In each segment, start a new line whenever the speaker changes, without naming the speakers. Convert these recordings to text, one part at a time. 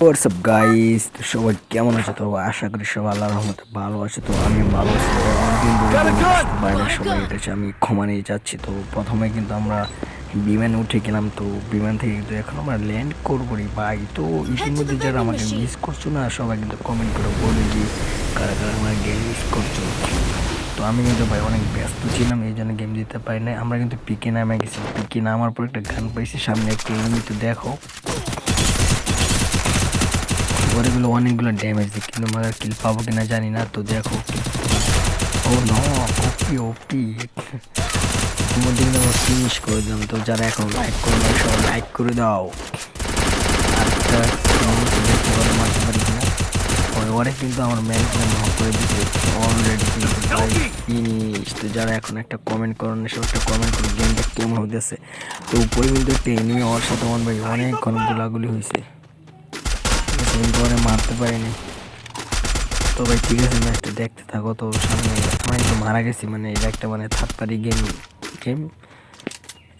WhatsApp guys, তো সবাই কেমন আছে? তো আশা করি সবাই আল্লাহর রহমতে ভালো আছে। তো আমি ভালো আছি। তো অনেকদিন ধরে ভিডিও আসতে পারি না, সবাই এটা হচ্ছে আমি ক্ষমা নিয়ে যাচ্ছি। তো প্রথমে কিন্তু আমরা বিমানে উঠে গেলাম, তো বিমান থেকে কিন্তু এখন আমরা ল্যান্ড করবো রে ভাই। তো ইতিমধ্যে যারা আমাকে মিস করছো না, সবাই কিন্তু কমেন্ট করে বলে যে কারা কারা আমার গেম মিস করছো। তো আমি কিন্তু ভাই অনেক ব্যস্ত ছিলাম, এই জন্য গেম দিতে পারি না। আমরা কিন্তু পিকে নামে গেছি, পিকে নামার পর একটা গান পাইছি, সামনে একটা এনিমি। তো দেখো ওরেগুলো অনেকগুলো ড্যামেজ দিই, কিন্তু আমরা কিল পাবো কিনা জানি না। তো দেখো, ও নো, ওপি ওপি ইতিমধ্যে কিন্তু আমরা ফিনিশ করে দিলাম। তো যারা এখন লাইক করো না, সব লাইক করে দাও। আরেকটা দেখতে পারো মারতে পারি কিনা। ওরে কিন্তু আমার ম্যান নক করে দিচ্ছে অলরেডি, কিন্তু ভাই ফিনিশ। তো যারা এখন একটা কমেন্ট করো না, সব একটা কমেন্ট করে গেমটা কেমন হইতেছে। তো উপরে কিন্তু একটা এনিমি, ওর সাথে আমার ভাই অনেকক্ষণ গোলাগুলি হয়েছে, পরে মারতে পারিনি। তো ভাই ঠিক আছে, ম্যাচটা দেখতে থাকো। তো সামনে আমি তো মারা গেছি, মানে এটা একটা মানে থার্ড পার্টি গেম গেম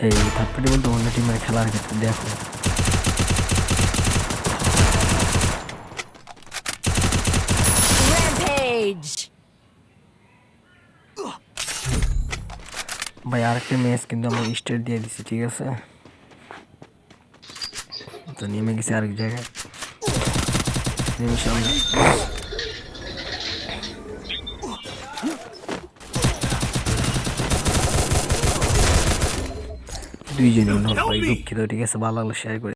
এই থার্ড পার্টি বলতে অন্য টিমের খেলার ক্ষেত্রে দেখো। ভাই আরেকটা ম্যাচ কিন্তু আমরা স্টার্ট দিয়ে দিচ্ছি, ঠিক আছে? তো নেমে গেছি আরেক জায়গায়, নেমে সামনে দুইজনই নক ভাই, দুঃখিত। ঠিক আছে, ভালো লাগলো শেয়ার করে।